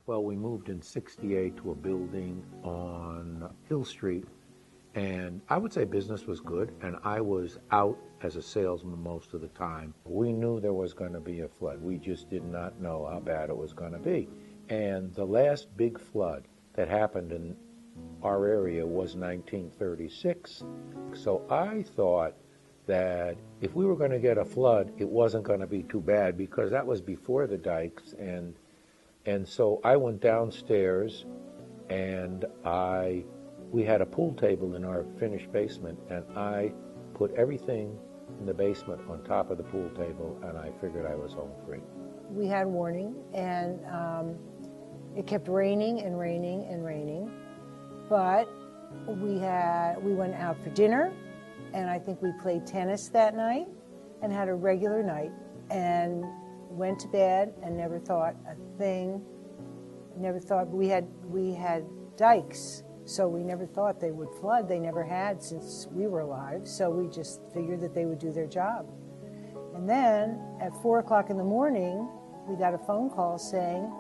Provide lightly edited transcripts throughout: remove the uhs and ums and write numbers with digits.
Well, we moved in '68 to a building on Hill Street, and I would say business was good, and I was out as a salesman most of the time. We knew there was going to be a flood. We just did not know how bad it was going to be. And the last big flood that happened in our area was 1936. So I thought that if we were going to get a flood, it wasn't going to be too bad because that was before the dikes. And so I went downstairs and we had a pool table in our finished basement, and I put everything in the basement on top of the pool table, and I figured I was home free. We had warning, and it kept raining and raining and raining, but we went out for dinner, and I think we played tennis that night and had a regular night and went to bed and never thought a thing. Never thought we had dikes, so we never thought they would flood. They never had since we were alive, so we just figured that they would do their job. And then at 4 o'clock in the morning, we got a phone call saying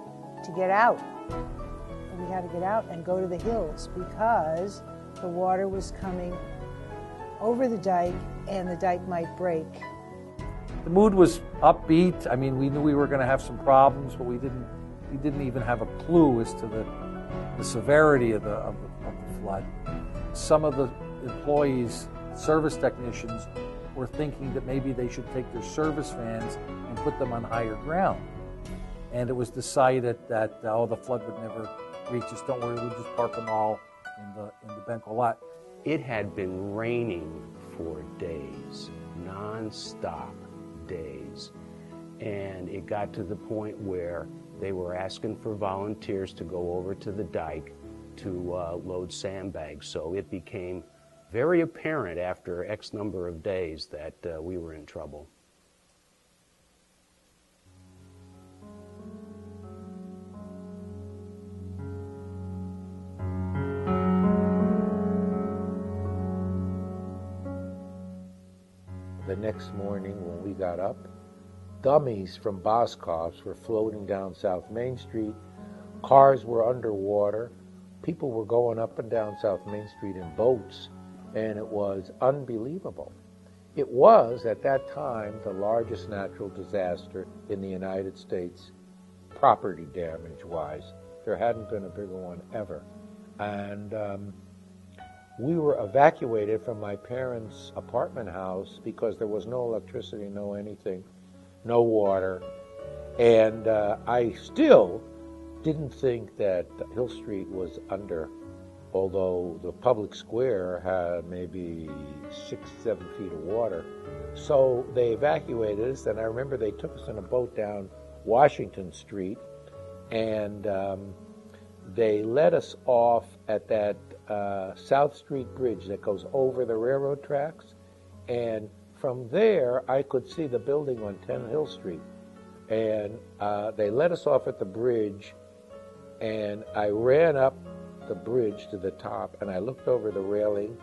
to get out. And we had to get out and go to the hills because the water was coming over the dike and the dike might break. The mood was upbeat. I mean, we knew we were going to have some problems, but we didn't even have a clue as to the severity of the flood. Some of the employees, service technicians, were thinking that maybe they should take their service vans and put them on higher ground. And it was decided that, the flood would never reach us. Don't worry, we'll just park them all in the Benco lot. It had been raining for days, non-stop days. And it got to the point where they were asking for volunteers to go over to the dike to load sandbags. So it became very apparent after X number of days that we were in trouble. The next morning when we got up, dummies from Boscov's were floating down South Main Street. Cars were underwater. People were going up and down South Main Street in boats, and it was unbelievable. It was, at that time, the largest natural disaster in the United States, property damage-wise. There hadn't been a bigger one ever. And we were evacuated from my parents' apartment house because there was no electricity, no anything, no water. And I still didn't think that Hill Street was under, although the public square had maybe 6-7 feet of water. So they evacuated us, and I remember they took us in a boat down Washington Street, and they let us off at that South Street Bridge that goes over the railroad tracks, and from there I could see the building on 10 Hill Street. And they let us off at the bridge, and I ran up the bridge to the top, and I looked over the railing,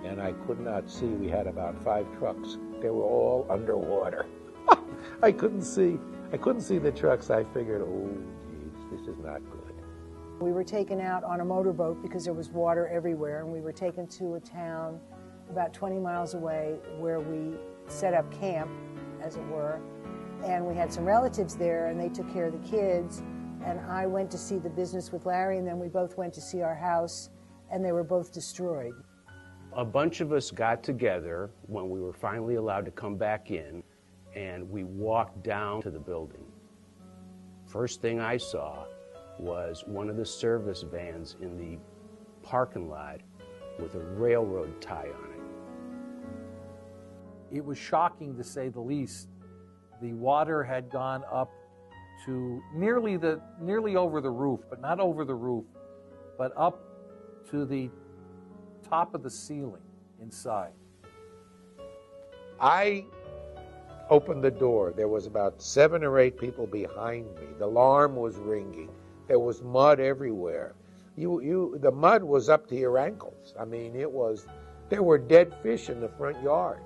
and I could not see. We had about 5 trucks. They were all underwater. I couldn't see the trucks. I figured, oh, geez, this is not good. We were taken out on a motorboat because there was water everywhere, and we were taken to a town about 20 miles away where we set up camp, as it were, and we had some relatives there, and they took care of the kids, and I went to see the business with Larry, and then we both went to see our house, and they were both destroyed. A bunch of us got together when we were finally allowed to come back in, and we walked down to the building. First thing I saw was one of the service vans in the parking lot with a railroad tie on it. It was shocking, to say the least. The water had gone up to nearly over the roof, but not over the roof, but up to the top of the ceiling inside. I opened the door. There was about 7 or 8 people behind me. The alarm was ringing. There was mud everywhere. The mud was up to your ankles. I mean, there were dead fish in the front yard.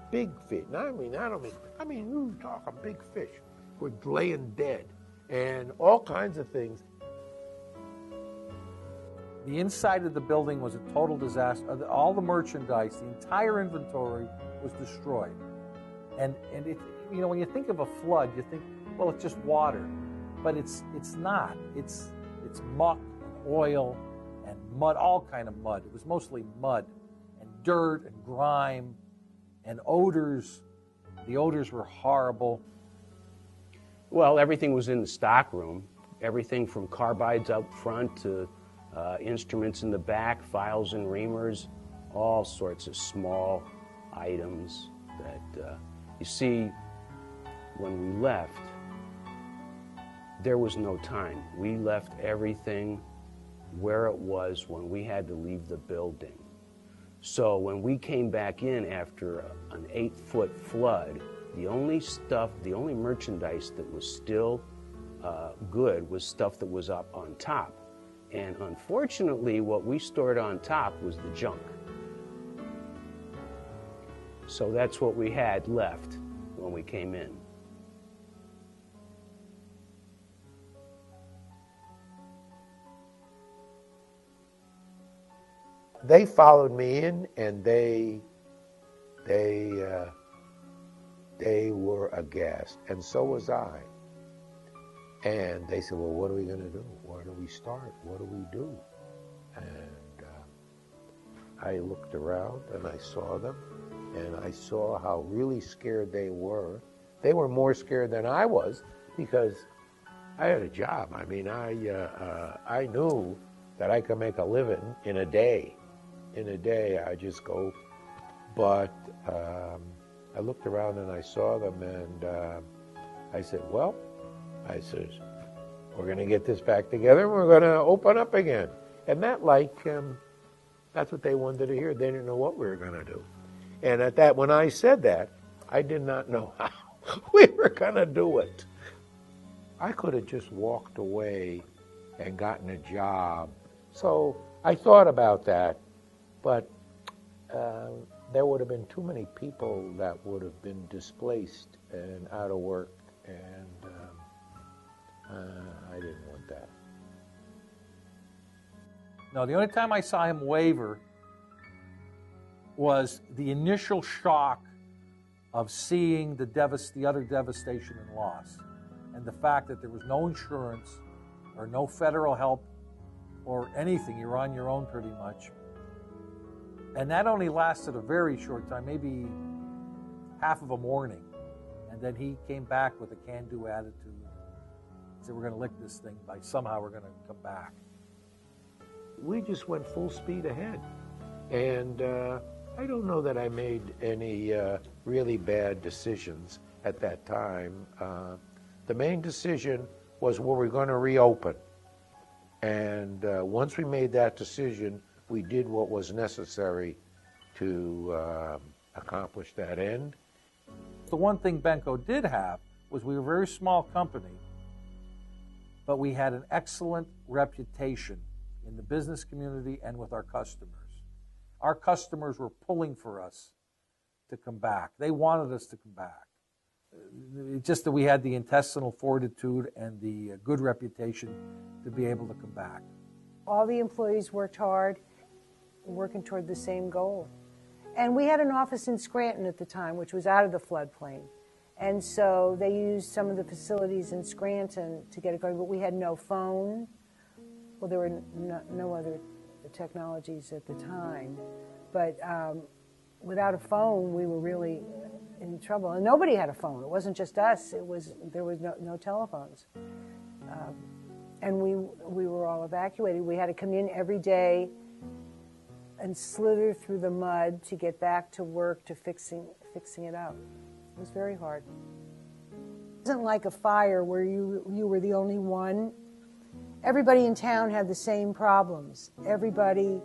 Big fish. I mean, you talking big fish were laying dead and all kinds of things. The inside of the building was a total disaster. All the merchandise, the entire inventory was destroyed. And it, you know, when you think of a flood, you think, well, it's just water. But it's not. It's muck and oil and mud, all kind of mud. It was mostly mud and dirt and grime and odors. The odors were horrible. Well, everything was in the stock room. Everything from carbides up front to instruments in the back, files and reamers, all sorts of small items that you see, when we left, there was no time. We left everything where it was when we had to leave the building. So when we came back in after an 8-foot flood, the only merchandise that was still good was stuff that was up on top. And unfortunately, what we stored on top was the junk. So that's what we had left when we came in. They followed me in, and they were aghast, and so was I. And they said, well, what are we going to do? Where do we start? What do we do? And I looked around, and I saw them, and I saw how really scared they were. They were more scared than I was, because I had a job. I mean, I knew that I could make a living in a day. In a day, I just go. But I looked around and I saw them, and I said, well, I said, we're going to get this back together, and we're going to open up again. And that, that's what they wanted to hear. They didn't know what we were going to do. And at that, when I said that, I did not know how we were going to do it. I could have just walked away and gotten a job. So I thought about that, but there would have been too many people that would have been displaced and out of work, and I didn't want that. No, the only time I saw him waver was the initial shock of seeing the utter devastation and loss, and the fact that there was no insurance or no federal help or anything. You're on your own pretty much. And that only lasted a very short time, maybe half of a morning. And then he came back with a can-do attitude. He said, we're going to lick this thing, somehow we're going to come back. We just went full speed ahead. And I don't know that I made any really bad decisions at that time. The main decision was, were we going to reopen? And once we made that decision, we did what was necessary to accomplish that end. The one thing Benco did have was we were a very small company, but we had an excellent reputation in the business community and with our customers. Our customers were pulling for us to come back. They wanted us to come back. It's just that we had the intestinal fortitude and the good reputation to be able to come back. All the employees worked hard, working toward the same goal. And we had an office in Scranton at the time, which was out of the floodplain. And so they used some of the facilities in Scranton to get it going, but we had no phone. Well, there were no other technologies at the time. But without a phone, we were really in trouble. And nobody had a phone. It wasn't just us. There was no telephones. And we were all evacuated. We had to come in every day and slither through the mud to get back to work, to fixing it up. It was very hard. It wasn't like a fire where you were the only one. Everybody in town had the same problems. Everybody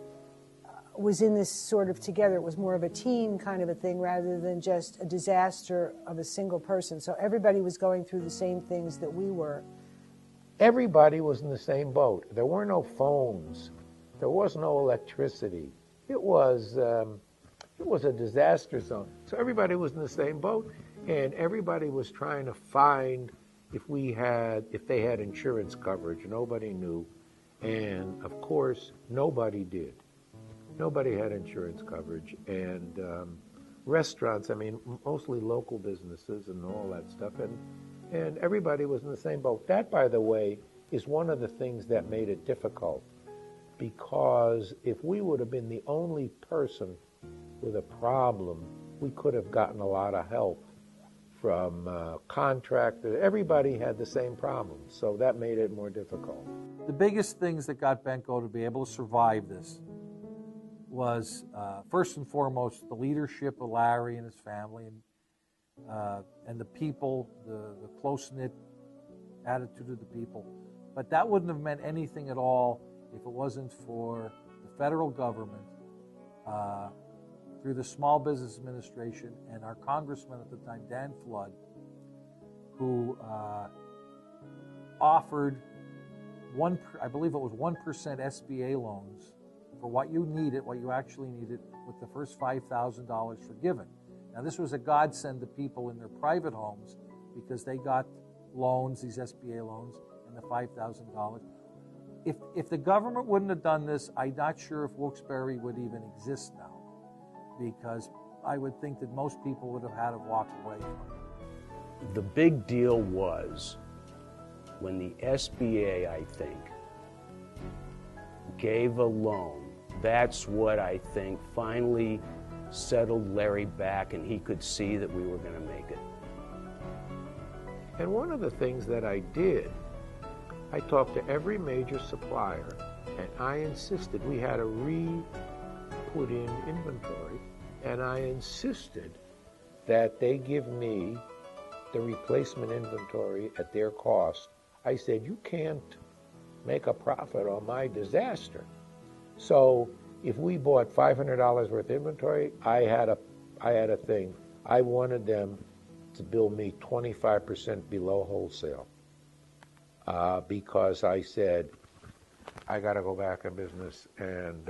was in this sort of together. It was more of a team kind of a thing rather than just a disaster of a single person. So everybody was going through the same things that we were. Everybody was in the same boat. There were no phones. There was no electricity. It was a disaster zone. So everybody was in the same boat, and everybody was trying to find if they had insurance coverage. Nobody knew. And of course, nobody did. Nobody had insurance coverage. And restaurants, I mean, mostly local businesses and all that stuff. And everybody was in the same boat. That, by the way, is one of the things that made it difficult. Because if we would have been the only person with a problem, we could have gotten a lot of help from contractors. Everybody had the same problem, so that made it more difficult. The biggest things that got Benco to be able to survive this was, first and foremost, the leadership of Larry and his family, and the people, the close-knit attitude of the people. But that wouldn't have meant anything at all if it wasn't for the federal government, through the Small Business Administration and our congressman at the time, Dan Flood, who offered I believe it was 1% SBA loans for what you needed, what you actually needed, with the first $5,000 forgiven. Now, this was a godsend to people in their private homes because they got loans, these SBA loans, and the $5,000. If the government wouldn't have done this, I'm not sure if Wilkes-Barre would even exist now, because I would think that most people would have had to walk away from it. The big deal was when the SBA, I think, gave a loan. That's what I think finally settled Larry back, and he could see that we were going to make it. And one of the things that I did, I talked to every major supplier, and I insisted we had to put in inventory, and I insisted that they give me the replacement inventory at their cost. I said, you can't make a profit on my disaster. So if we bought $500 worth of inventory, I had a thing. I wanted them to bill me 25% below wholesale, because I said, I got to go back in business, and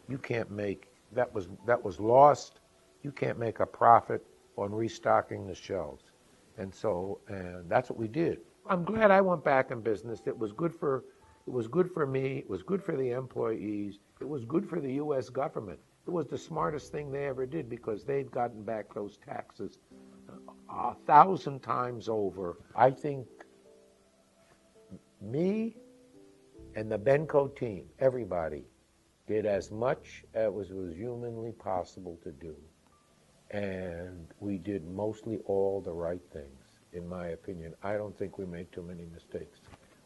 you can't make, that was lost. You can't make a profit on restocking the shelves. And that's what we did. I'm glad I went back in business. It was good for me. It was good for the employees. It was good for the U.S. government. It was the smartest thing they ever did, because they'd gotten back those taxes 1,000 times over. I think me and the Benco team, everybody, did as much as was humanly possible to do. And we did mostly all the right things, in my opinion. I don't think we made too many mistakes.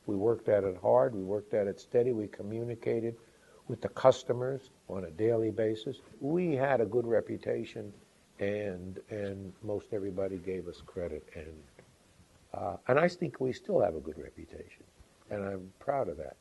We worked at it hard. We worked at it steady. We communicated with the customers on a daily basis. We had a good reputation, and most everybody gave us credit. And I think we still have a good reputation, and I'm proud of that.